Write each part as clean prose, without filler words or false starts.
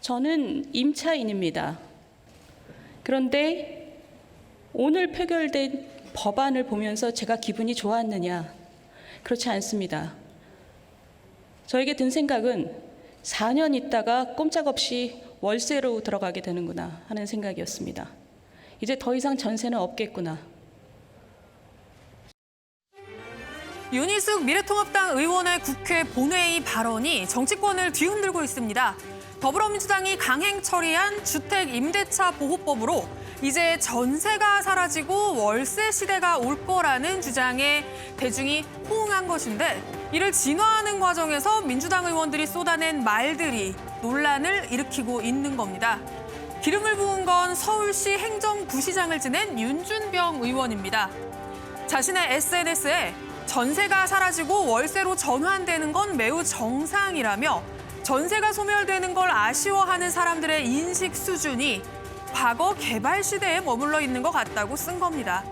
저는 임차인입니다. 그런데 오늘 표결된 법안을 보면서 제가 기분이 좋았느냐? 그렇지 않습니다. 저에게 든 생각은 4년 있다가 꼼짝없이 월세로 들어가게 되는구나 하는 생각이었습니다. 이제 더 이상 전세는 없겠구나. 윤희숙 미래통합당 의원의 국회 본회의 발언이 정치권을 뒤흔들고 있습니다. 더불어민주당이 강행 처리한 주택임대차 보호법으로 이제 전세가 사라지고 월세 시대가 올 거라는 주장에 대중이 호응한 것인데, 이를 진화하는 과정에서 민주당 의원들이 쏟아낸 말들이 논란을 일으키고 있는 겁니다. 기름을 부은 건 서울시 행정부시장을 지낸 윤준병 의원입니다. 자신의 SNS에 전세가 사라지고 월세로 전환되는 건 매우 정상이라며, 전세가 소멸되는 걸 아쉬워하는 사람들의 인식 수준이 과거 개발 시대에 머물러 있는 것 같다고 쓴 겁니다.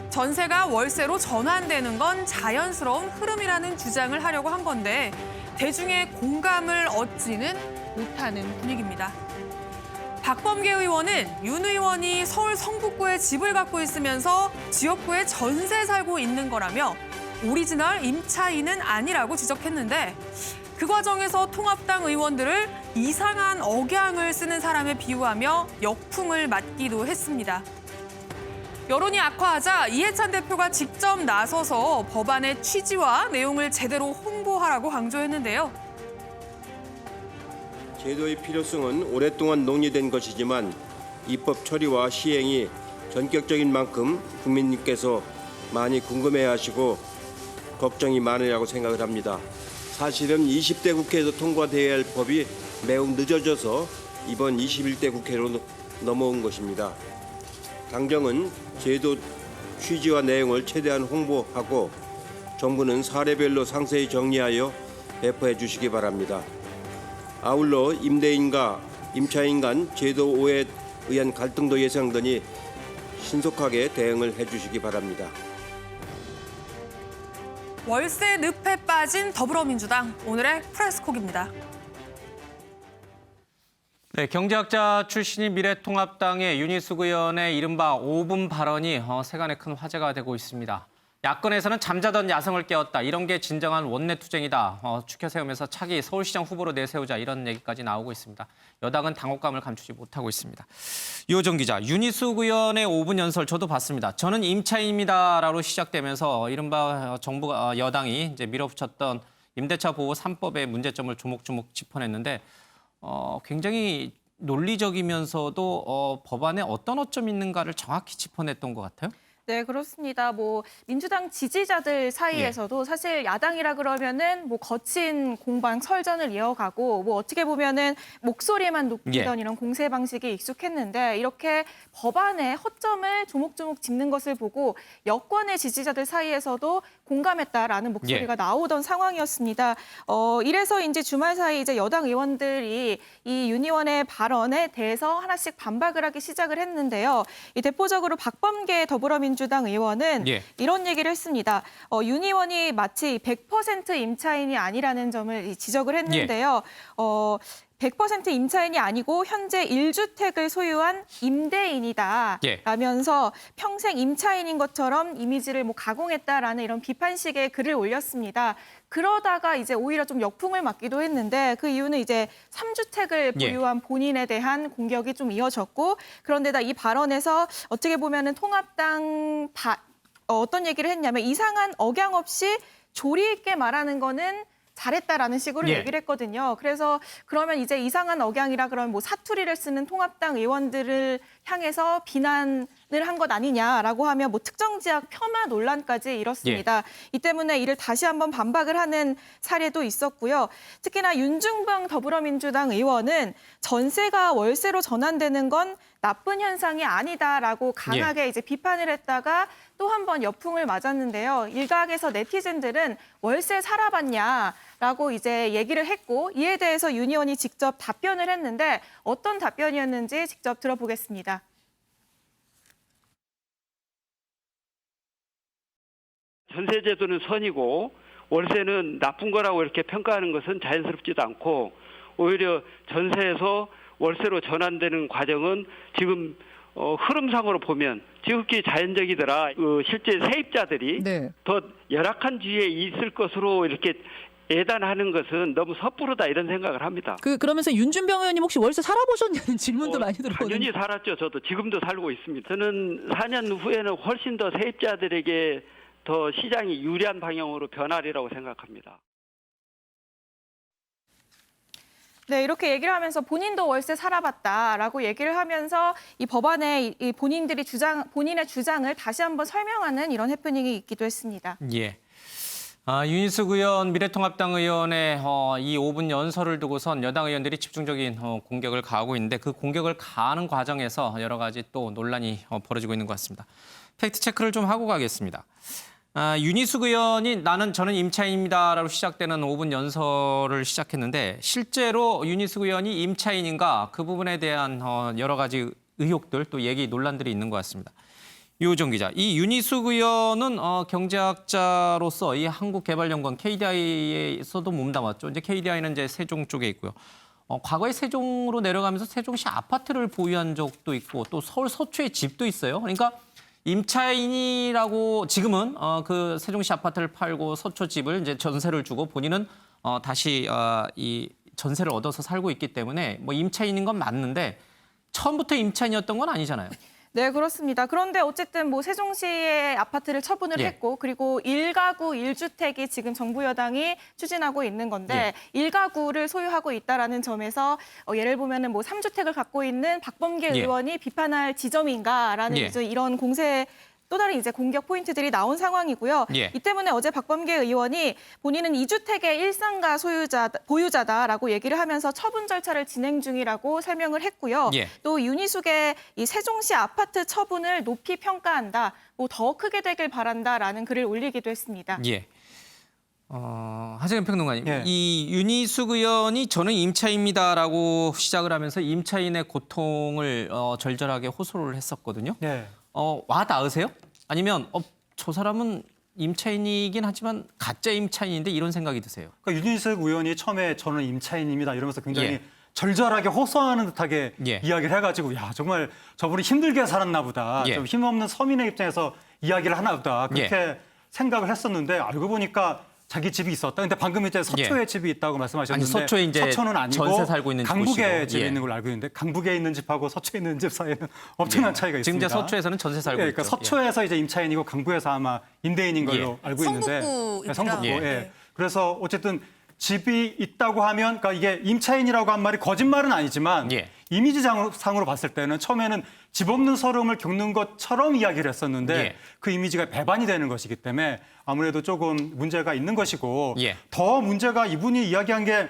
전세가 월세로 전환되는 건 자연스러운 흐름이라는 주장을 하려고 한 건데, 대중의 공감을 얻지는 못하는 분위기입니다. 박범계 의원은 윤 의원이 서울 성북구에 집을 갖고 있으면서 지역구에 전세 살고 있는 거라며 오리지널 임차인은 아니라고 지적했는데, 그 과정에서 통합당 의원들을 이상한 억양을 쓰는 사람에 비유하며 역풍을 맞기도 했습니다. 여론이 악화하자 이해찬 대표가 직접 나서서 법안의 취지와 내용을 제대로 홍보하라고 강조했는데요. 제도의 필요성은 오랫동안 논의된 것이지만 입법 처리와 시행이 전격적인 만큼 국민님께서 많이 궁금해하시고 걱정이 많으라고 생각을 합니다. 사실은 20대 국회에서 통과돼야 할 법이 매우 늦어져서 이번 21대 국회로 넘어온 것입니다. 당정은 제도 취지와 내용을 최대한 홍보하고 정부는 사례별로 상세히 정리하여 배포해 주시기 바랍니다. 아울러 임대인과 임차인 간 제도 오해에 의한 갈등도 예상되니 신속하게 대응을 해주시기 바랍니다. 월세 늪에 빠진 더불어민주당, 오늘의 프레스콕입니다. 네, 경제학자 출신인 미래통합당의 윤희숙 의원의 이른바 5분 발언이 세간에 큰 화제가 되고 있습니다. 야권에서는 잠자던 야성을 깨웠다, 이런 게 진정한 원내투쟁이다, 추켜 세우면서 차기 서울시장 후보로 내세우자, 이런 얘기까지 나오고 있습니다. 여당은 당혹감을 감추지 못하고 있습니다. 유호정 기자, 윤희숙 의원의 5분 연설 저도 봤습니다. 저는 임차인입니다라고 시작되면서 이른바 정부가 여당이 이제 밀어붙였던 임대차 보호 3법의 문제점을 조목조목 짚어냈는데, 굉장히 논리적이면서도 법안에 어떤 어점이 있는가를 정확히 짚어냈던 것 같아요. 네, 그렇습니다. 민주당 지지자들 사이에서도 사실 야당이라 그러면은 거친 공방 설전을 이어가고 어떻게 보면은 목소리만 높이던 이런 공세 방식이 익숙했는데, 이렇게 법안의 허점을 조목조목 짚는 것을 보고 여권의 지지자들 사이에서도 공감했다라는 목소리가 나오던 상황이었습니다. 이래서 이제 주말 사이 이제 여당 의원들이 이 윤 의원의 발언에 대해서 하나씩 반박을 하기 시작을 했는데요. 이 대표적으로 박범계 더불어민주당 의원은 이런 얘기를 했습니다. 윤 의원이 마치 100% 임차인이 아니라는 점을 지적을 했는데요. 100% 임차인이 아니고 현재 1주택을 소유한 임대인이다 라면서 평생 임차인인 것처럼 이미지를 가공했다라는 이런 비판식의 글을 올렸습니다. 그러다가 이제 오히려 좀 역풍을 맞기도 했는데, 그 이유는 이제 3주택을 보유한 본인에 대한 공격이 좀 이어졌고, 그런데다 이 발언에서 어떻게 보면은 통합당 어떤 얘기를 했냐면, 이상한 억양 없이 조리 있게 말하는 거는 잘했다라는 식으로 얘기를 했거든요. 그래서 그러면 이제 이상한 억양이라 그러면 사투리를 쓰는 통합당 의원들을 향해서 비난을 한 것 아니냐라고 하면 특정 지역 폄하 논란까지 일었습니다. 이 때문에 이를 다시 한번 반박을 하는 사례도 있었고요. 특히나 윤준병 더불어민주당 의원은 전세가 월세로 전환되는 건 나쁜 현상이 아니다라고 강하게 이제 비판을 했다가 또 한 번 역풍을 맞았는데요. 일각에서 네티즌들은 월세 살아봤냐라고 이제 얘기를 했고, 이에 대해서 윤 의원이 직접 답변을 했는데 어떤 답변이었는지 직접 들어보겠습니다. 전세제도는 선이고 월세는 나쁜 거라고 이렇게 평가하는 것은 자연스럽지도 않고, 오히려 전세에서 월세로 전환되는 과정은 지금 흐름상으로 보면 지극히 자연적이더라. 실제 세입자들이 네. 더 열악한 지위에 있을 것으로 이렇게 예단하는 것은 너무 섣부르다 이런 생각을 합니다. 그러면서 윤준병 의원님 혹시 월세 살아보셨냐는 질문도 많이 들어오는데. 당연히 살았죠. 저도 지금도 살고 있습니다. 저는 4년 후에는 훨씬 더 세입자들에게 더 시장이 유리한 방향으로 변하리라고 생각합니다. 네, 이렇게 얘기를 하면서 본인도 월세 살아봤다라고 얘기를 하면서 이 법안에 이 본인의 주장을 다시 한번 설명하는 이런 해프닝이 있기도 했습니다. 예. 윤희숙 의원, 미래통합당 의원의 이 5분 연설을 두고선 여당 의원들이 집중적인 공격을 가하고 있는데 그 공격을 가하는 과정에서 여러 가지 또 논란이 벌어지고 있는 것 같습니다. 팩트 체크를 좀 하고 가겠습니다. 윤희숙 의원이 저는 임차인입니다라고 시작되는 5분 연설을 시작했는데 실제로 윤희숙 의원이 임차인인가 그 부분에 대한 여러 가지 의혹들 또 얘기 논란들이 있는 것 같습니다. 유호정 기자, 이 윤희숙 의원은 경제학자로서 이 한국개발연구원 KDI에서도 몸담았죠. 이제 KDI는 이제 세종 쪽에 있고요. 과거에 세종으로 내려가면서 세종시 아파트를 보유한 적도 있고 또 서울 서초에 집도 있어요. 그러니까 임차인이라고 지금은 그 세종시 아파트를 팔고 서초 집을 이제 전세를 주고 본인은 다시 이 전세를 얻어서 살고 있기 때문에 뭐 임차인인 건 맞는데 처음부터 임차인이었던 건 아니잖아요. 네, 그렇습니다. 그런데 어쨌든 뭐 세종시의 아파트를 처분을 했고 그리고 1가구 1주택이 지금 정부 여당이 추진하고 있는 건데 1가구를 소유하고 있다라는 점에서 예를 보면은 뭐 3주택을 갖고 있는 박범계 의원이 비판할 지점인가라는 이제 이런 또 다른 이제 공격 포인트들이 나온 상황이고요. 이 때문에 어제 박범계 의원이 본인은 2주택의 일상가 보유자다라고 얘기를 하면서 처분 절차를 진행 중이라고 설명을 했고요. 또 윤희숙의 이 세종시 아파트 처분을 높이 평가한다. 뭐 더 크게 되길 바란다라는 글을 올리기도 했습니다. 하재근 평론가님, 이 윤희숙 의원이 저는 임차인입니다라고 시작을 하면서 임차인의 고통을 절절하게 호소를 했었거든요. 와 닿으세요? 아니면 저 사람은 임차인이긴 하지만 가짜 임차인인데 이런 생각이 드세요? 그러니까 윤희숙 의원이 처음에 저는 임차인입니다 이러면서 굉장히 절절하게 호소하는 듯하게 이야기를 해가지고 야 정말 저분이 힘들게 살았나 보다. 좀 힘없는 서민의 입장에서 이야기를 하나 보다. 그렇게 생각을 했었는데 알고 보니까 자기 집이 있었다. 근데 방금 이제 서초에 집이 있다고 말씀하셨는데 서초에 이제 서초는 아니고 전세 살고 있는 강북에 곳이고. 집이 있는 걸로 알고 있는데 강북에 있는 집하고 서초에 있는 집 사이에는 엄청난 차이가 지금 있습니다. 이제 서초에서는 전세 살고 그러니까 있죠. 서초에서 이제 임차인이고 강북에서 아마 임대인인 걸로 알고 있는데 성북구입니다. 성북구. 그래서 어쨌든 집이 있다고 하면 그러니까 이게 임차인이라고 한 말이 거짓말은 아니지만 이미지상으로 봤을 때는 처음에는 집 없는 서름을 겪는 것처럼 이야기를 했었는데 그 이미지가 배반이 되는 것이기 때문에 아무래도 조금 문제가 있는 것이고 더 문제가 이분이 이야기한 게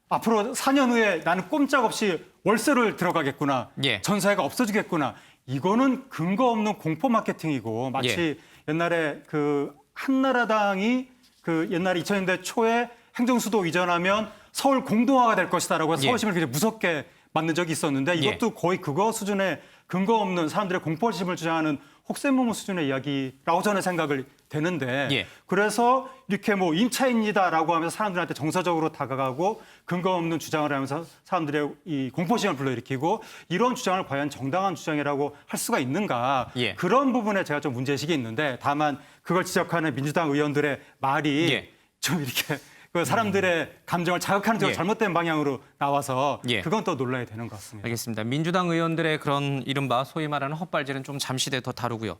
앞으로 4년 후에 나는 꼼짝없이 월세를 들어가겠구나. 전세가 없어지겠구나. 이거는 근거 없는 공포 마케팅이고 마치 옛날에 그 한나라당이 그 옛날에 2000년대 초에 행정수도 이전하면 서울 공동화가 될 것이다라고 해서 서울시민을 굉장히 무섭게 만든 적이 있었는데 이것도 거의 그거 수준의 근거 없는 사람들의 공포심을 주장하는 혹세무무 수준의 이야기라고 저는 생각을 되는데 그래서 이렇게 뭐 임차인이다라고 하면서 사람들한테 정서적으로 다가가고 근거 없는 주장을 하면서 사람들의 이 공포심을 불러일으키고 이런 주장을 과연 정당한 주장이라고 할 수가 있는가 그런 부분에 제가 좀 문제의식이 있는데 다만 그걸 지적하는 민주당 의원들의 말이 좀 이렇게 그 사람들의 감정을 자극하는 쪽으로 잘못된 방향으로 나와서 그건 또 논란이 되는 것 같습니다. 알겠습니다. 민주당 의원들의 그런 이른바 소위 말하는 헛발질은 좀 잠시 뒤에 더 다루고요.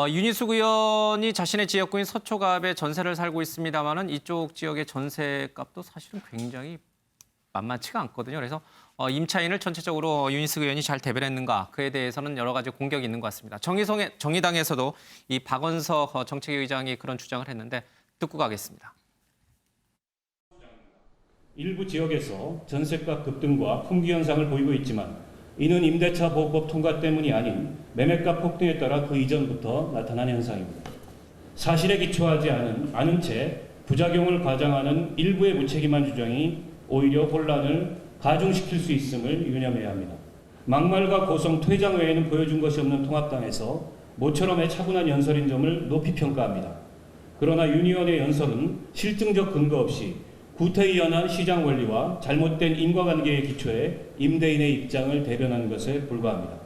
윤희숙 의원이 자신의 지역구인 서초갑에 전세를 살고 있습니다만은 이쪽 지역의 전세값도 사실은 굉장히 만만치가 않거든요. 그래서 임차인을 전체적으로 윤희숙 의원이 잘 대변했는가 그에 대해서는 여러 가지 공격이 있는 것 같습니다. 정의당에서도 이 박원석 정책위 의장이 그런 주장을 했는데 듣고 가겠습니다. 일부 지역에서 전세가 급등과 품귀 현상을 보이고 있지만 이는 임대차 보호법 통과 때문이 아닌 매매가 폭등에 따라 그 이전부터 나타난 현상입니다. 사실에 기초하지 않은 채 부작용을 과장하는 일부의 무책임한 주장이 오히려 혼란을 가중시킬 수 있음을 유념해야 합니다. 막말과 고성, 퇴장 외에는 보여준 것이 없는 통합당에서 모처럼의 차분한 연설인 점을 높이 평가합니다. 그러나 윤 의원의 연설은 실증적 근거 없이 구태의연한 시장 원리와 잘못된 인과관계에 기초해 임대인의 입장을 대변하는 것에 불과합니다.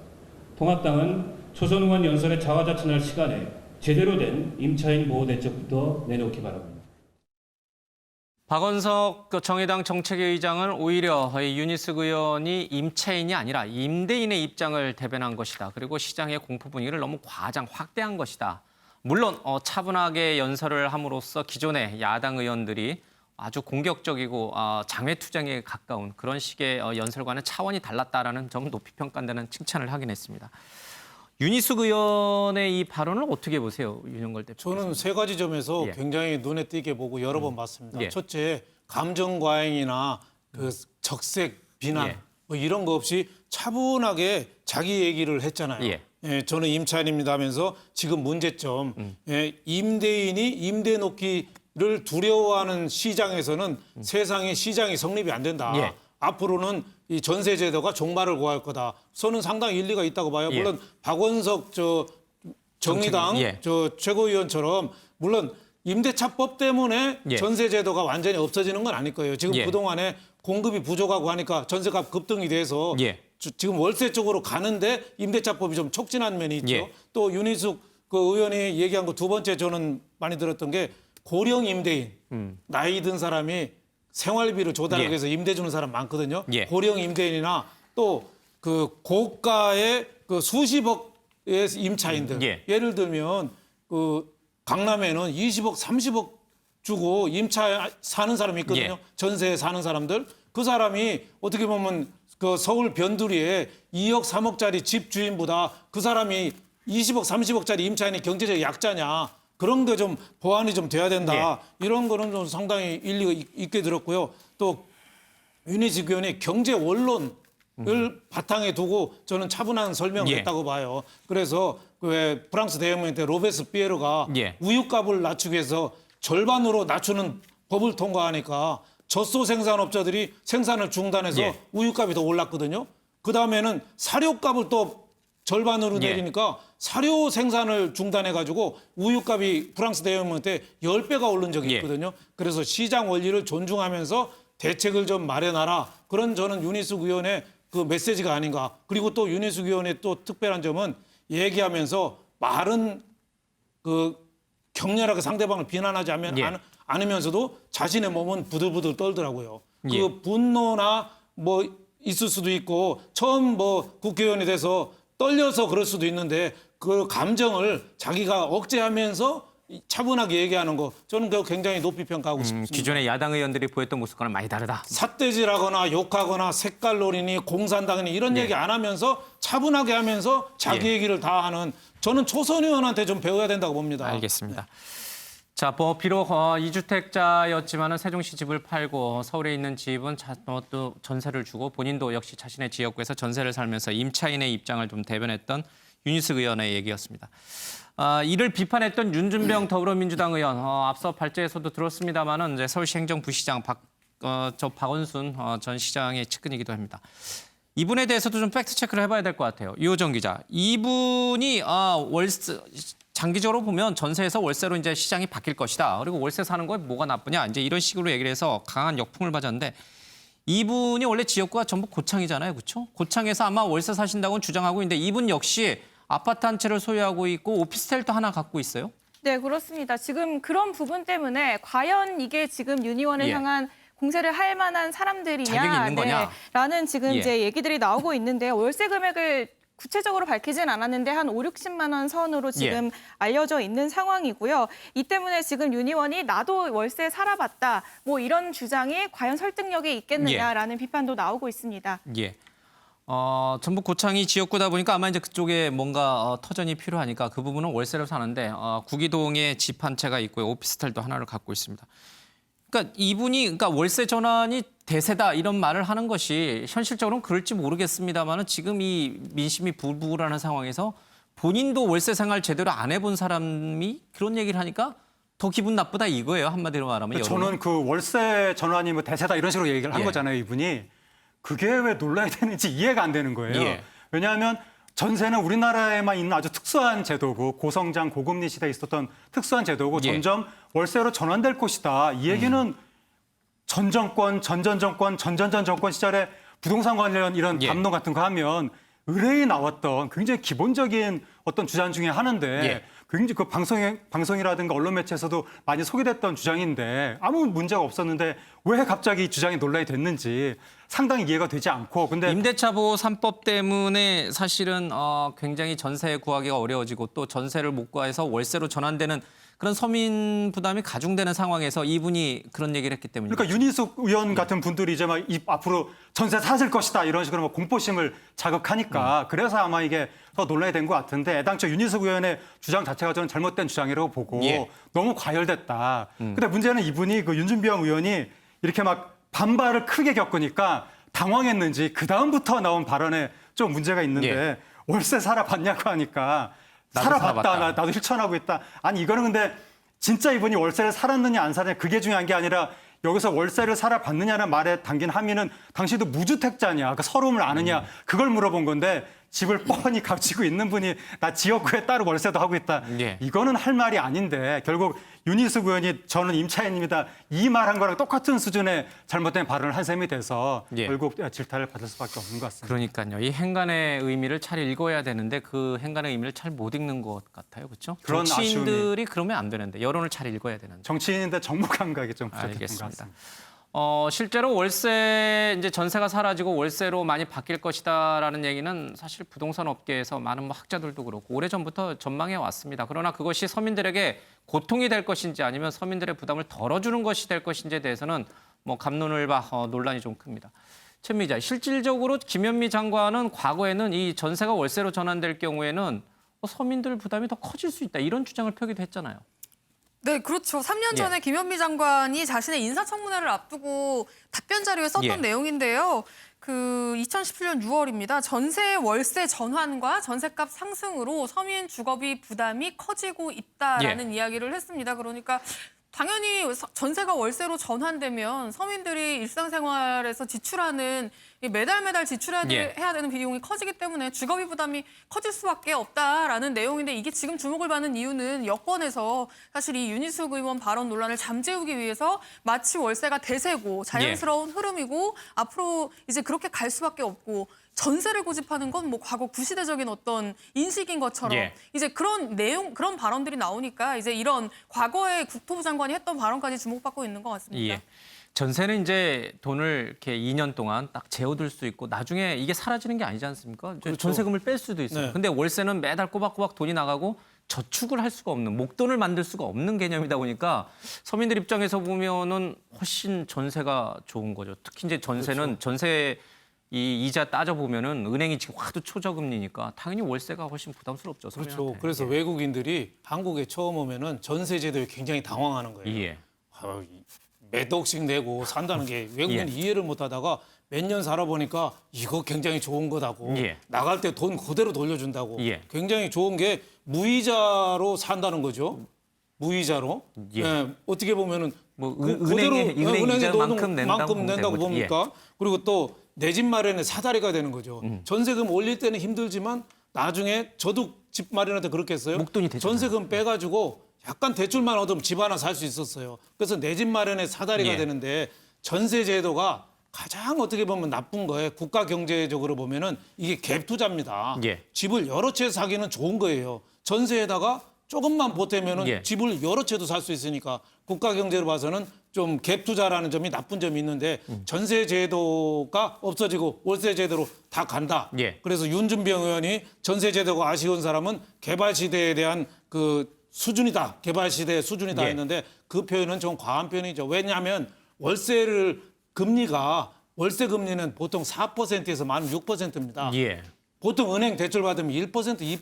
통합당은 초선 의원 연설에 자화자찬할 시간에 제대로 된 임차인 보호 대책부터 내놓기 바랍니다. 박원석 정의당 정책위의장은 오히려 윤희숙 의원이 임차인이 아니라 임대인의 입장을 대변한 것이다. 그리고 시장의 공포 분위기를 너무 과장 확대한 것이다. 물론 차분하게 연설을 함으로써 기존의 야당 의원들이 아주 공격적이고 장외투쟁에 가까운 그런 식의 연설과는 차원이 달랐다라는 점을 높이 평가한다는 칭찬을 하긴 했습니다. 윤희숙 의원의 이 발언을 어떻게 보세요, 윤영걸 대표? 저는 세 가지 점에서 예. 굉장히 눈에 띄게 보고 여러 번 봤습니다. 예. 첫째, 감정 과잉이나 그 적색 비난 예. 뭐 이런 거 없이 차분하게 자기 얘기를 했잖아요. 예. 예, 저는 임차인입니다 하면서 지금 문제점, 예, 임대인이 임대 놓기를 두려워하는 시장에서는 세상에 시장이 성립이 안 된다. 예. 앞으로는 이 전세 제도가 종말을 고할 거다. 저는 상당히 일리가 있다고 봐요. 예. 물론 박원석 정의당 예. 최고위원처럼 물론 임대차법 때문에 예. 전세 제도가 완전히 없어지는 건 아닐 거예요. 지금 예. 그동안에 공급이 부족하고 하니까 전세값 급등이 돼서 예. 지금 월세 쪽으로 가는데 임대차법이 좀 촉진한 면이 있죠. 예. 또 윤희숙 그 의원이 얘기한 거 두 번째 저는 많이 들었던 게 고령 임대인, 나이 든 사람이 생활비를 조달하기 예. 위해서 임대 주는 사람 많거든요. 예. 고령 임대인이나 또 그 고가의 그 수십억의 임차인들. 예. 예를 들면 그 강남에는 20억, 30억 주고 임차 사는 사람이 있거든요. 예. 전세에 사는 사람들. 그 사람이 어떻게 보면 그 서울 변두리에 2억, 3억짜리 집 주인보다 그 사람이 20억, 30억짜리 임차인이 경제적 약자냐. 그런 게 좀 보완이 좀 돼야 된다. 이런 거는 좀 상당히 일리가 있게 들었고요. 또 윤희숙 의원이 경제 원론을 바탕에 두고 저는 차분한 설명을 예. 했다고 봐요. 그래서 그 프랑스 대혁명 때 로베스피에르가 예. 우유값을 낮추기 위해서 절반으로 낮추는 법을 통과하니까 젖소 생산업자들이 생산을 중단해서 예. 우유값이 더 올랐거든요. 그다음에는 사료값을 또 절반으로 예. 내리니까 사료 생산을 중단해가지고 우유값이 프랑스 대혁명 때 10배가 오른 적이 예. 있거든요. 그래서 시장 원리를 존중하면서 대책을 좀 마련하라. 그런 저는 윤희숙 의원의 그 메시지가 아닌가. 그리고 또 윤희숙 의원의 또 특별한 점은 얘기하면서 말은 그 격렬하게 상대방을 비난하지 예. 않으면서도 자신의 몸은 부들부들 떨더라고요. 예. 그 분노나 뭐 있을 수도 있고 처음 뭐 국회의원이 돼서 떨려서 그럴 수도 있는데 그 감정을 자기가 억제하면서 차분하게 얘기하는 거 저는 그거 굉장히 높이 평가하고 싶습니다. 기존의 야당 의원들이 보였던 모습과는 많이 다르다. 삿대질하거나 욕하거나 색깔놀이니 공산당이니 이런 예. 얘기 안 하면서 차분하게 하면서 자기 예. 얘기를 다 하는 저는 초선 의원한테 좀 배워야 된다고 봅니다. 알겠습니다. 자, 뭐 비록 2주택자였지만은 세종시 집을 팔고 서울에 있는 집은 또 전세를 주고 본인도 역시 자신의 지역구에서 전세를 살면서 임차인의 입장을 좀 대변했던 윤희숙 의원의 얘기였습니다. 이를 비판했던 윤준병 더불어민주당 의원 앞서 발제에서도 들었습니다만은 이제 서울시 행정부시장 박원순 전 시장의 측근이기도 합니다. 이분에 대해서도 좀 팩트 체크를 해봐야 될 것 같아요. 유호정 기자, 이분이 월세 장기적으로 보면 전세에서 월세로 이제 시장이 바뀔 것이다. 그리고 월세 사는 거에 뭐가 나쁘냐 이제 이런 식으로 얘기를 해서 강한 역풍을 맞았는데 이분이 원래 지역구가 전부 고창이잖아요, 그렇죠? 고창에서 아마 월세 사신다고는 주장하고 있는데 이분 역시 아파트 한 채를 소유하고 있고 오피스텔도 하나 갖고 있어요. 네, 그렇습니다. 지금 그런 부분 때문에 과연 이게 지금 윤 의원을 예. 향한 공세를 할 만한 사람들이냐, 자격이 있는 거냐? 라는 지금 예. 이제 얘기들이 나오고 있는데 월세 금액을 구체적으로 밝히진 않았는데 한 5, 60만 원 선으로 지금 알려져 있는 상황이고요. 이 때문에 지금 윤 의원이 나도 월세 살아봤다. 뭐 이런 주장이 과연 설득력이 있겠느냐라는 비판도 나오고 있습니다. 예. 전북 고창이 지역구다 보니까 아마 이제 그쪽에 뭔가 터전이 필요하니까 그 부분은 월세로 사는데 구기동에 집 한 채가 있고요. 오피스텔도 하나를 갖고 있습니다. 그러니까 이분이 그러니까 월세 전환이 대세다 이런 말을 하는 것이 현실적으로는 그럴지 모르겠습니다만은 지금 이 민심이 불불하는 상황에서 본인도 월세 생활 제대로 안 해본 사람이 그런 얘기를 하니까 더 기분 나쁘다 이거예요. 한마디로 말하면. 저는 그 월세 전환이 뭐 대세다 이런 식으로 얘기를 한 예. 거잖아요, 이분이. 그게 왜 놀라야 되는지 이해가 안 되는 거예요. 예. 왜냐하면 전세는 우리나라에만 있는 아주 특수한 제도고 고성장 고금리 시대에 있었던 특수한 제도고 예. 점점 월세로 전환될 것이다. 이 얘기는 전 정권, 전전 정권, 전전전 정권 시절에 부동산 관련 이런 예. 담론 같은 거 하면 의뢰에 나왔던 굉장히 기본적인 어떤 주장 중에 하나인데 예. 굉장히 그 방송이라든가 언론 매체에서도 많이 소개됐던 주장인데 아무 문제가 없었는데 왜 갑자기 주장이 논란이 됐는지 상당히 이해가 되지 않고 근데 임대차 보호 3법 때문에 사실은 굉장히 전세 구하기가 어려워지고 또 전세를 못 구해서 월세로 전환되는 그런 서민 부담이 가중되는 상황에서 이분이 그런 얘기를 했기 때문이죠. 그러니까 윤희숙 의원 같은 분들이 이제 막 앞으로 전세 사실 것이다 이런 식으로 막 공포심을 자극하니까 그래서 아마 이게 더 논란이 된 것 같은데 애당초 윤희숙 의원의 주장 자체가 저는 잘못된 주장이라고 보고 예. 너무 과열됐다. 근데 문제는 이분이 그 윤준비영 의원이 이렇게 막 반발을 크게 겪으니까 당황했는지 그 다음부터 나온 발언에 좀 문제가 있는데 예. 월세 살아봤냐고 하니까 나도 살아봤다. 살아봤다. 나도 실천하고 있다. 아니 이거는 근데 진짜 이분이 월세를 살았느냐 안 살았느냐 그게 중요한 게 아니라 여기서 월세를 살아봤느냐는 말에 담긴 함의는 당신도 무주택자냐 그 서러움을 아느냐 그걸 물어본 건데 집을 뻔히 가지고 있는 분이 나 지역구에 따로 월세도 하고 있다. 예. 이거는 할 말이 아닌데 결국 윤희숙 의원이 저는 임차인입니다. 이 말한 거랑 똑같은 수준의 잘못된 발언을 한 셈이 돼서 예. 결국 질타를 받을 수밖에 없는 것 같습니다. 그러니까요. 이 행간의 의미를 잘 읽어야 되는데 그 행간의 의미를 잘 못 읽는 것 같아요. 그렇죠? 그런 정치인들이 그러면 안 되는데 여론을 잘 읽어야 되는데. 정치인인데 정무 감각이 좀 부족했던 것 알겠습니다. 같습니다. 실제로 월세 이제 전세가 사라지고 월세로 많이 바뀔 것이다라는 얘기는 사실 부동산 업계에서 많은 뭐 학자들도 그렇고 오래전부터 전망해 왔습니다. 그러나 그것이 서민들에게 고통이 될 것인지 아니면 서민들의 부담을 덜어주는 것이 될 것인지에 대해서는 뭐 갑론을 봐 논란이 좀 큽니다. 최민희 기자, 실질적으로 김현미 장관은 과거에는 이 전세가 월세로 전환될 경우에는 서민들 부담이 더 커질 수 있다 이런 주장을 펴기도 했잖아요. 네, 그렇죠. 3년 전에 예. 김현미 장관이 자신의 인사청문회를 앞두고 답변 자료에 썼던 예. 내용인데요. 그 2017년 6월입니다. 전세 월세 전환과 전세값 상승으로 서민 주거비 부담이 커지고 있다라는 이야기를 했습니다. 그러니까 당연히 전세가 월세로 전환되면 서민들이 일상생활에서 지출하는 매달 지출해야 되는 비용이 커지기 때문에 주거비 부담이 커질 수밖에 없다라는 내용인데 이게 지금 주목을 받는 이유는 여권에서 사실 이 윤희숙 의원 발언 논란을 잠재우기 위해서 마치 월세가 대세고 자연스러운 흐름이고 앞으로 이제 그렇게 갈 수밖에 없고 전세를 고집하는 건 뭐 과거 구시대적인 어떤 인식인 것처럼 이제 그런 내용, 그런 발언들이 나오니까 이제 이런 과거에 국토부 장관이 했던 발언까지 주목받고 있는 것 같습니다. 예. 전세는 이제 돈을 이렇게 2년 동안 딱 재워둘 수 있고 나중에 이게 사라지는 게 아니지 않습니까? 그렇죠. 전세금을 뺄 수도 있어요. 네. 근데 월세는 매달 꼬박꼬박 돈이 나가고 저축을 할 수가 없는, 목돈을 만들 수가 없는 개념이다 보니까 서민들 입장에서 보면은 훨씬 전세가 좋은 거죠. 특히 이제 전세는 그렇죠. 전세 이 이자 따져 보면은 은행이 지금 하도 초저금리니까 당연히 월세가 훨씬 부담스럽죠. 그렇죠. 서민한테. 그래서 외국인들이 한국에 처음 오면은 전세 제도에 굉장히 당황하는 거예요. 예. 몇 억씩 내고 산다는 게 외국인이 이해를 못하다가 몇 년 살아보니까 이거 굉장히 좋은 거다고 예. 나갈 때 돈 그대로 돌려준다고 예. 굉장히 좋은 게 무이자로 산다는 거죠. 무이자로. 예. 예, 어떻게 보면은 뭐 그대로 은행에 이자만큼 낸다고 낸다고 보면 되는 봅니까? 그리고 또 내 집 마련의 사다리가 되는 거죠. 전세금 올릴 때는 힘들지만 나중에 저도 집 마련할 때 그렇게 했어요. 목돈이 되잖아요. 전세금 빼가지고 약간 대출만 얻으면 집 하나 살 수 있었어요. 그래서 내 집 마련의 사다리가 예. 되는데 전세 제도가 가장 어떻게 보면 나쁜 거예요. 국가 경제적으로 보면은 이게 갭 투자입니다. 예. 집을 여러 채 사기는 좋은 거예요. 전세에다가 조금만 보태면은 예. 집을 여러 채도 살 수 있으니까 국가 경제로 봐서는 좀 갭 투자라는 점이 나쁜 점이 있는데 전세 제도가 없어지고 월세 제도로 다 간다. 예. 그래서 윤준병 의원이 전세 제도가 아쉬운 사람은 개발 시대에 대한 그 수준이다. 개발 시대의 수준이다 예. 했는데 그 표현은 좀 과한 표현이죠. 왜냐하면 월세 금리는 보통 4%에서 많으면 6%입니다. 예. 보통 은행 대출 받으면 1%,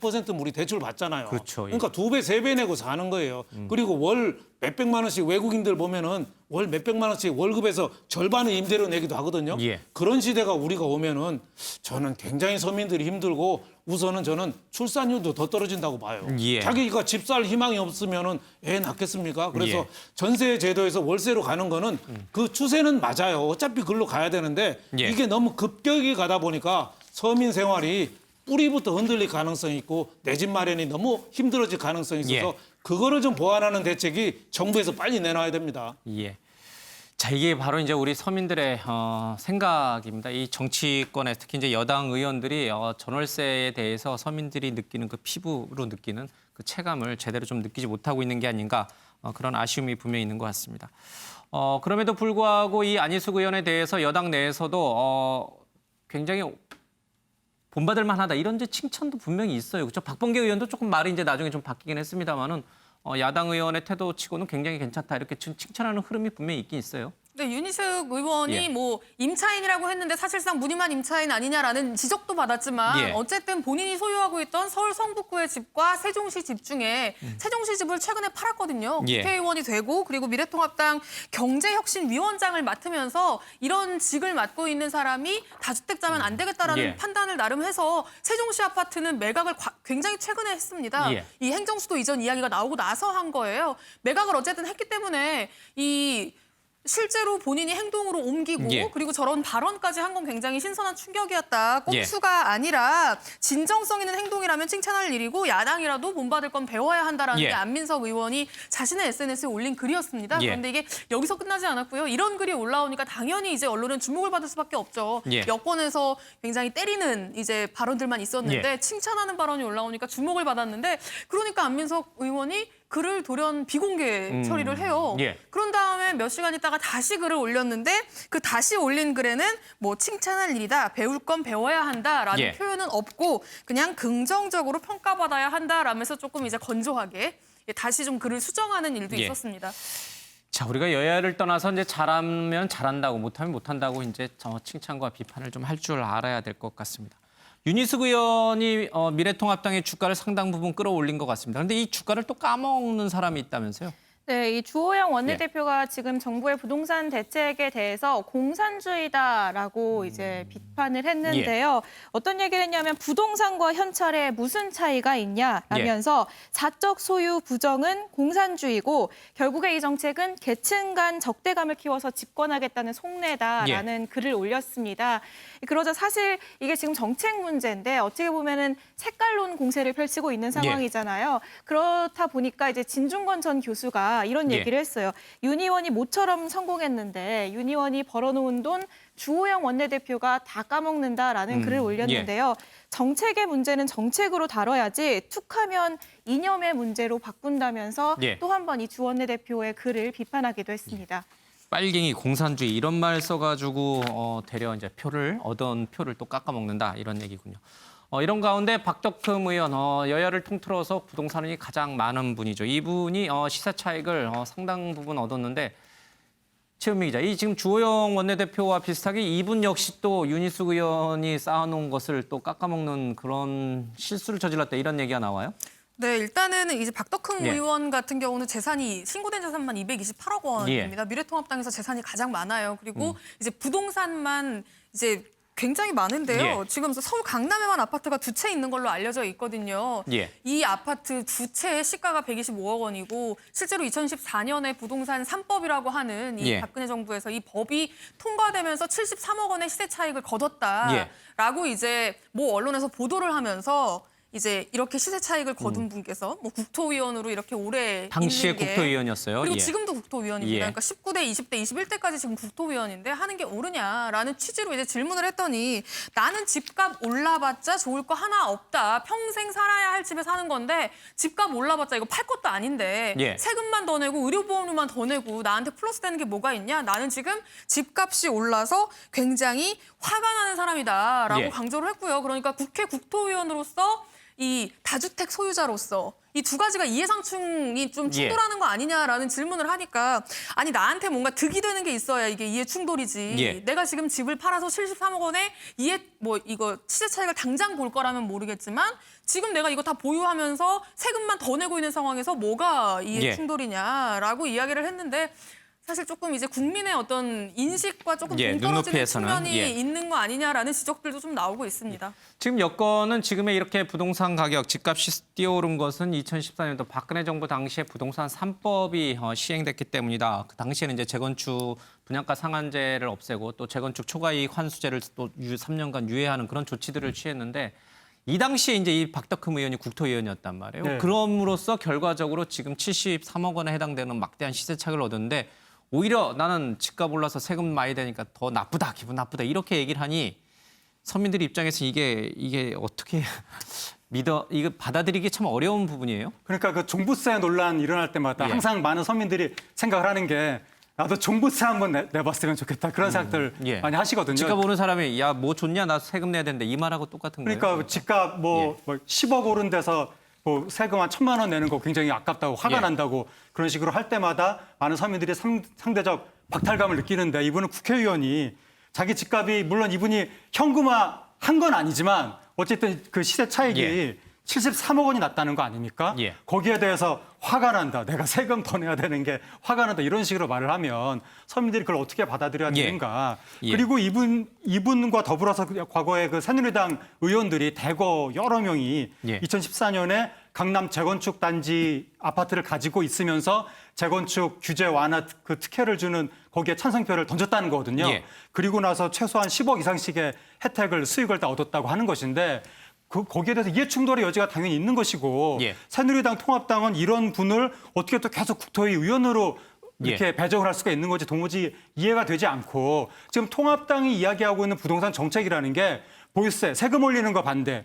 2% 우리 대출 받잖아요. 그렇죠. 그러니까 2배, 3배 내고 사는 거예요. 그리고 월 몇백만 원씩 외국인들 보면은 월 몇백만 원씩 월급에서 절반을 임대료 내기도 하거든요. 예. 그런 시대가 우리가 오면은 저는 굉장히 서민들이 힘들고 우선은 저는 출산율도 더 떨어진다고 봐요. 예. 자기가 집 살 희망이 없으면은 애 낳겠습니까? 그래서 예. 전세 제도에서 월세로 가는 거는 그 추세는 맞아요. 어차피 글로 가야 되는데 예. 이게 너무 급격히 가다 보니까 서민 생활이 뿌리부터 흔들릴 가능성이 있고 내 집 마련이 너무 힘들어질 가능성이 있어서 예. 그거를 좀 보완하는 대책이 정부에서 빨리 내놔야 됩니다. 예. 자, 이게 바로 이제 우리 서민들의 생각입니다. 이 정치권에 특히 이제 여당 의원들이 전월세에 대해서 서민들이 느끼는 그 피부로 느끼는 그 체감을 제대로 좀 느끼지 못하고 있는 게 아닌가 그런 아쉬움이 분명히 있는 것 같습니다. 그럼에도 불구하고 이 안희숙 의원에 대해서 여당 내에서도 굉장히 본받을 만하다 이런 이제 칭찬도 분명히 있어요. 그렇죠? 박범계 의원도 조금 말이 이제 나중에 좀 바뀌긴 했습니다만은 야당 의원의 태도치고는 굉장히 괜찮다 이렇게 칭찬하는 흐름이 분명히 있긴 있어요. 네, 윤희숙 의원이 예. 뭐 임차인이라고 했는데 사실상 무늬만 임차인 아니냐라는 지적도 받았지만 예. 어쨌든 본인이 소유하고 있던 서울 성북구의 집과 세종시 집 중에 세종시 집을 최근에 팔았거든요. 예. 국회의원이 되고 그리고 미래통합당 경제혁신위원장을 맡으면서 이런 직을 맡고 있는 사람이 다주택자면 안 되겠다라는 예. 판단을 나름 해서 세종시 아파트는 매각을 굉장히 최근에 했습니다. 예. 이 행정수도 이전 이야기가 나오고 나서 한 거예요. 매각을 어쨌든 했기 때문에 이 실제로 본인이 행동으로 옮기고 예. 그리고 저런 발언까지 한 건 굉장히 신선한 충격이었다. 예. 꼼수가 아니라 진정성 있는 행동이라면 칭찬할 일이고 야당이라도 본받을 건 배워야 한다라는 예. 게 안민석 의원이 자신의 SNS에 올린 글이었습니다. 예. 그런데 이게 여기서 끝나지 않았고요. 이런 글이 올라오니까 당연히 이제 언론은 주목을 받을 수밖에 없죠. 예. 여권에서 굉장히 때리는 이제 발언들만 있었는데 예. 칭찬하는 발언이 올라오니까 주목을 받았는데 그러니까 안민석 의원이 글을 돌연 비공개 처리를 해요. 예. 그런 다음에 몇 시간 있다가 다시 글을 올렸는데 그 다시 올린 글에는 뭐 칭찬할 일이다, 배울 건 배워야 한다라는 예. 표현은 없고 그냥 긍정적으로 평가받아야 한다라면서 조금 이제 건조하게 다시 좀 글을 수정하는 일도 예. 있었습니다. 자, 우리가 여야를 떠나서 이제 잘하면 잘한다고 못하면 못한다고 이제 칭찬과 비판을 좀 할 줄 알아야 될 것 같습니다. 윤희숙 의원이 미래통합당의 주가를 상당 부분 끌어올린 것 같습니다. 그런데 이 주가를 또 까먹는 사람이 있다면서요? 네, 이 주호영 원내대표가 지금 정부의 부동산 대책에 대해서 공산주의다라고 이제 비판을 했는데요. 어떤 얘기를 했냐면 부동산과 현찰에 무슨 차이가 있냐라면서 사적 소유 부정은 공산주의고 결국에 이 정책은 계층 간 적대감을 키워서 집권하겠다는 속내다라는 글을 올렸습니다. 그러자 사실 이게 지금 정책 문제인데 어떻게 보면은 색깔론 공세를 펼치고 있는 상황이잖아요. 그렇다 보니까 이제 진중권 전 교수가 이런 얘기를 했어요. 윤 의원이 모처럼 성공했는데 윤 의원이 벌어놓은 돈 주호영 원내대표가 다 까먹는다라는 글을 올렸는데요. 정책의 문제는 정책으로 다뤄야지 툭하면 이념의 문제로 바꾼다면서 또 한 번 이 주 원내대표의 글을 비판하기도 했습니다. 빨갱이 공산주의 이런 말 써가지고 되려 이제 얻은 표를 또 깎아먹는다 이런 얘기군요. 이런 가운데 박덕흠 의원 여야를 통틀어서 부동산이 가장 많은 분이죠. 이분이 시세 차익을 상당 부분 얻었는데 최은미 기자, 이 지금 주호영 원내대표와 비슷하게 이분 역시 또 윤희숙 의원이 쌓아놓은 것을 또 깎아먹는 그런 실수를 저질렀다 이런 얘기가 나와요? 네, 일단은 이제 박덕흠 예. 의원 같은 경우는 재산이 신고된 재산만 228억 원입니다. 미래통합당에서 재산이 가장 많아요. 그리고 이제 부동산만 이제 굉장히 많은데요. 지금 서울 강남에만 아파트가 2채 있는 걸로 알려져 있거든요. 이 아파트 2채의 시가가 125억 원이고 실제로 2014년에 부동산 3법이라고 하는 이 박근혜 정부에서 이 법이 통과되면서 73억 원의 시세 차익을 거뒀다라고 이제 모 언론에서 보도를 하면서 이제 이렇게 시세 차익을 거둔 분께서 뭐 국토위원으로 이렇게 오래 당시에 있는 게 국토위원이었어요. 그리고 지금도 국토위원입니다. 예. 그러니까 19대, 20대, 21대까지 지금 국토위원인데 하는 게 옳으냐라는 취지로 이제 질문을 했더니 나는 집값 올라봤자 좋을 거 하나 없다. 평생 살아야 할 집에 사는 건데 집값 올라봤자 이거 팔 것도 아닌데 세금만 더 내고 의료보험료만 더 내고 나한테 플러스 되는 게 뭐가 있냐. 나는 지금 집값이 올라서 굉장히 화가 나는 사람이다라고 강조를 했고요. 그러니까 국회 국토위원으로서 이 다주택 소유자로서 이 두 가지가 이해상충이 좀 충돌하는 거 아니냐라는 질문을 하니까 아니 나한테 뭔가 득이 되는 게 있어야 이게 이해 충돌이지. 내가 지금 집을 팔아서 73억 원에 이거 시세 차익을 당장 볼 거라면 모르겠지만 지금 내가 이거 다 보유하면서 세금만 더 내고 있는 상황에서 뭐가 이해 충돌이냐라고 이야기를 했는데 사실 조금 이제 국민의 어떤 인식과 조금 동떨어지는 측면이 있는 거 아니냐라는 지적들도 좀 나오고 있습니다. 지금 여권은 지금의 이렇게 부동산 가격, 집값이 뛰어오른 것은 2014년도 박근혜 정부 당시에 부동산 3법이 시행됐기 때문이다. 그 당시에는 이제 재건축 분양가 상한제를 없애고 또 재건축 초과이익 환수제를 또 3년간 유예하는 그런 조치들을 취했는데 이 당시에 이제 이 박덕흠 의원이 국토위원이었단 말이에요. 그럼으로써 결과적으로 지금 73억 원에 해당되는 막대한 시세 차익을 얻었는데 오히려 나는 집값 올라서 세금 많이 되니까 더 나쁘다, 기분 나쁘다 이렇게 얘기를 하니 서민들 입장에서 이게 어떻게 이거 받아들이기 참 어려운 부분이에요. 그러니까 그 종부세 논란 일어날 때마다 항상 많은 서민들이 생각을 하는 게 나도 종부세 한번 내봤으면 좋겠다 그런 생각들 많이 하시거든요. 집값 오른 사람이 야 뭐 좋냐 나 세금 내야 되는데 이 말하고 똑같은 거예요. 그러니까 집값 뭐 10억 오른 데서 뭐 세금 한 1,000만 원 내는 거 굉장히 아깝다고 화가 난다고 그런 식으로 할 때마다 많은 서민들이 상대적 박탈감을 느끼는데 이분은 국회의원이 자기 집값이 물론 이분이 현금화 한 건 아니지만 어쨌든 그 시세 차익이 73억 원이 났다는 거 아닙니까? 거기에 대해서 화가 난다. 내가 세금 더 내야 되는 게 화가 난다. 이런 식으로 말을 하면 서민들이 그걸 어떻게 받아들여야 되는가. 그리고 이분과 더불어서 과거에 그 새누리당 의원들이 대거 여러 명이 2014년에 강남 재건축 단지 아파트를 가지고 있으면서 재건축 규제 완화 그 특혜를 주는 거기에 찬성표를 던졌다는 거거든요. 그리고 나서 최소한 10억 이상씩의 혜택을 수익을 다 얻었다고 하는 것인데 거기에 대해서 이해 충돌의 여지가 당연히 있는 것이고 새누리당 통합당은 이런 분을 어떻게 또 계속 국토위 의원으로 이렇게 배정을 할 수가 있는 건지 도무지 이해가 되지 않고 지금 통합당이 이야기하고 있는 부동산 정책이라는 게 보유세 세금 올리는 거 반대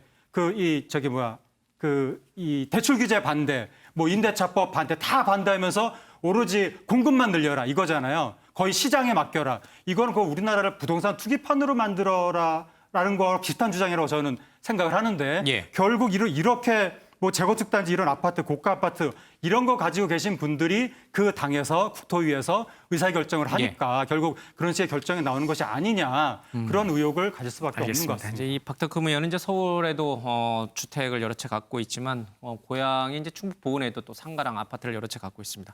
이 대출 규제 반대 뭐 임대차법 반대 다 반대하면서 오로지 공급만 늘려라 이거잖아요. 거의 시장에 맡겨라. 이거는 그 우리나라를 부동산 투기판으로 만들어라 라는 거와 비슷한 주장이라고 저는 생각을 하는데 결국 이렇게 뭐 재건축 단지 이런 아파트 고가 아파트 이런 거 가지고 계신 분들이 그 당에서 국토위에서 의사결정을 하니까 결국 그런 식의 결정이 나오는 것이 아니냐 그런 의혹을 가질 수밖에 없는 것 같습니다. 이제 이 박덕흠 의원은 이제 서울에도 주택을 여러 채 갖고 있지만 고향이 이제 충북 보은에도 또 상가랑 아파트를 여러 채 갖고 있습니다.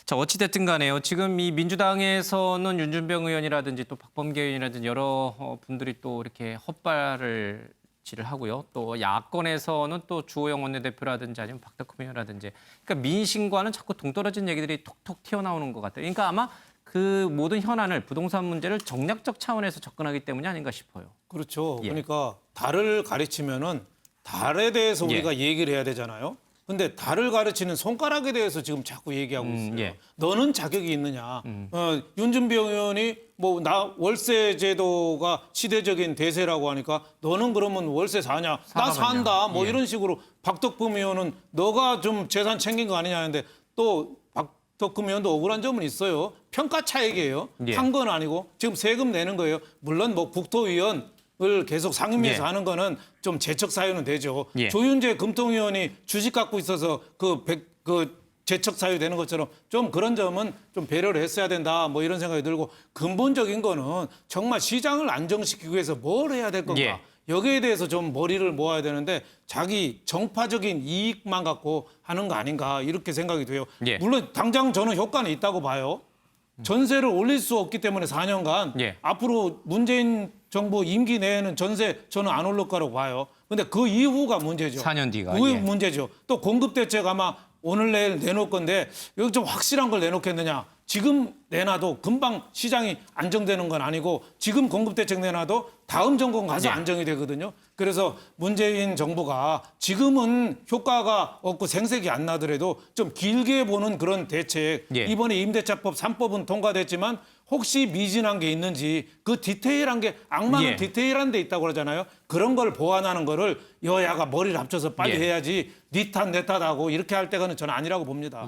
자, 어찌됐든 간에요. 지금 이 민주당에서는 윤준병 의원이라든지 또 박범계 의원이라든지 여러 분들이 또 이렇게 헛발을 지를 하고요. 또 야권에서는 또 주호영 원내대표라든지 아니면 박덕흠 의원이라든지 그러니까 민심과는 자꾸 동떨어진 얘기들이 톡톡 튀어나오는 것 같아요. 그러니까 아마 그 모든 현안을 부동산 문제를 정략적 차원에서 접근하기 때문이 아닌가 싶어요. 그렇죠. 그러니까 달을 가르치면은 달에 대해서 우리가 얘기를 해야 되잖아요. 근데 달을 가르치는 손가락에 대해서 지금 자꾸 얘기하고 있어요. 너는 자격이 있느냐. 윤준병 의원이 뭐 나 월세 제도가 시대적인 대세라고 하니까 너는 그러면 월세 사냐? 나 산다. 뭐 이런 식으로 박덕흠 의원은 너가 좀 재산 챙긴 거 아니냐 하는데 또 박덕흠 의원도 억울한 점은 있어요. 평가 차익이에요. 한 건 아니고 지금 세금 내는 거예요. 물론 뭐 국토위원 을 계속 상임위에서 하는 거는 좀 재척 사유는 되죠. 조윤재 금통위원이 주식 갖고 있어서 그 재척 사유 되는 것처럼 좀 그런 점은 좀 배려를 했어야 된다. 뭐 이런 생각이 들고 근본적인 거는 정말 시장을 안정시키기 위해서 뭘 해야 될 건가. 여기에 대해서 좀 머리를 모아야 되는데 자기 정파적인 이익만 갖고 하는 거 아닌가 이렇게 생각이 돼요. 물론 당장 저는 효과는 있다고 봐요. 전세를 올릴 수 없기 때문에 4년간 앞으로 문재인 정부 임기 내에는 전세 저는 안 오를 거라고 봐요. 근데 그 이후가 문제죠. 4년 뒤가. 그 문제죠. 또 공급 대책 아마 오늘 내일 내놓을 건데 여기 좀 확실한 걸 내놓겠느냐. 지금 내놔도 금방 시장이 안정되는 건 아니고 지금 공급 대책 내놔도 다음 정권 가서 안정이 되거든요. 그래서 문재인 정부가 지금은 효과가 없고 생색이 안 나더라도 좀 길게 보는 그런 대책. 이번에 임대차법 3법은 통과됐지만 혹시 미진한 게 있는지 그 디테일한 게 악마는 디테일한 데 있다고 그러잖아요. 그런 걸 보완하는 거를 여야가 머리를 합쳐서 빨리 해야지 니 탓 내 탓하고 이렇게 할 때가는 저는 아니라고 봅니다.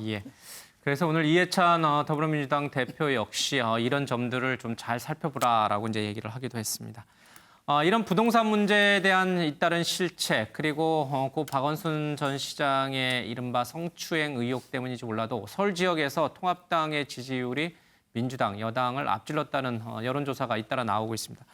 그래서 오늘 이해찬 더불어민주당 대표 역시 이런 점들을 좀 잘 살펴보라라고 이제 얘기를 하기도 했습니다. 이런 부동산 문제에 대한 잇따른 실책 그리고 고 박원순 전 시장의 이른바 성추행 의혹 때문인지 몰라도 서울 지역에서 통합당의 지지율이 민주당, 여당을 앞질렀다는 여론조사가 잇따라 나오고 있습니다.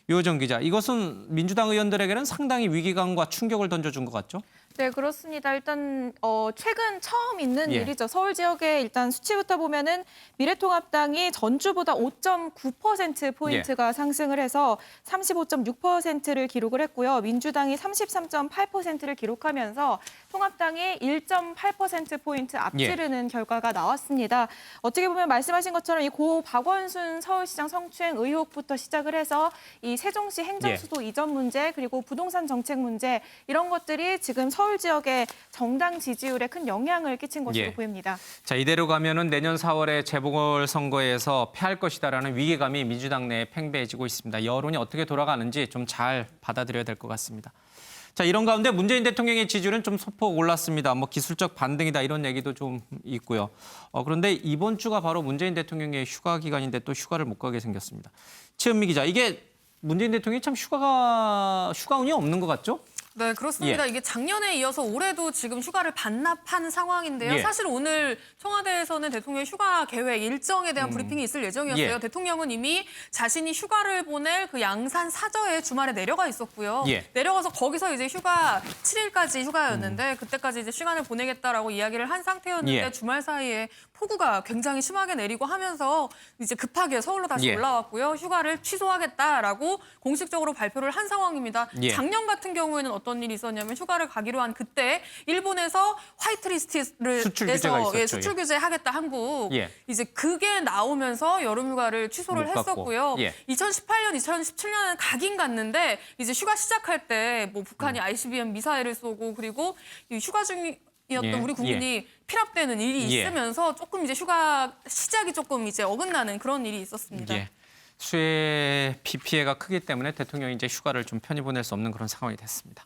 유호정 기자, 이것은 민주당 의원들에게는 상당히 위기감과 충격을 던져준 것 같죠? 네, 그렇습니다. 일단 최근 처음 있는 일이죠. 서울 지역의 일단 수치부터 보면은 미래통합당이 전주보다 5.9%포인트가 상승을 해서 35.6%를 기록을 했고요. 민주당이 33.8%를 기록하면서 통합당이 1.8%포인트 앞지르는 결과가 나왔습니다. 어떻게 보면 말씀하신 것처럼 이 고 박원순 서울시장 성추행 의혹부터 시작을 해서 이 세종시 행정수도 이전 문제 그리고 부동산 정책 문제 이런 것들이 지금 서울 지역의 정당 지지율에 큰 영향을 끼친 것으로 예. 보입니다. 자, 이대로 가면은 내년 4월에 재보궐선거에서 패할 것이다라는 위기감이 민주당 내에 팽배해지고 있습니다. 여론이 어떻게 돌아가는지 좀 잘 받아들여야 될 것 같습니다. 자, 이런 가운데 문재인 대통령의 지지율은 좀 소폭 올랐습니다. 뭐 기술적 반등이다 이런 얘기도 좀 있고요. 그런데 이번 주가 바로 문재인 대통령의 휴가 기간인데 또 휴가를 못 가게 생겼습니다. 최은미 기자, 이게 문재인 대통령이 참 휴가운이 없는 것 같죠? 네, 그렇습니다. 예. 이게 작년에 이어서 올해도 지금 휴가를 반납한 상황인데요. 예. 사실 오늘 청와대에서는 대통령 휴가 계획 일정에 대한 브리핑이 있을 예정이었어요. 예. 대통령은 이미 자신이 휴가를 보낼 그 양산 사저에 주말에 내려가 있었고요. 예. 내려가서 거기서 이제 휴가 7일까지 휴가였는데 그때까지 이제 시간을 보내겠다라고 이야기를 한 상태였는데 예. 주말 사이에 폭우가 굉장히 심하게 내리고 하면서 이제 급하게 서울로 다시 예. 올라왔고요. 휴가를 취소하겠다라고 공식적으로 발표를 한 상황입니다. 예. 작년 같은 경우에는 어떤 일이 있었냐면 휴가를 가기로 한 그때 일본에서 화이트리스트를 수출 규제가 내서 있었죠. 수출 규제하겠다 한국. 예. 이제 그게 나오면서 여름 휴가를 취소를 못 갔고. 했었고요. 예. 2018년, 2017년은 가긴 갔는데 이제 휴가 시작할 때 뭐 북한이 ICBM 미사일을 쏘고 그리고 이 휴가 중이었던 예. 우리 국민이 피랍되는 일이 예. 있으면서 조금 이제 휴가 시작이 조금 이제 어긋나는 그런 일이 있었습니다. 예. 수해 비 피해가 크기 때문에 대통령이 이제 휴가를 좀 편히 보낼 수 없는 그런 상황이 됐습니다.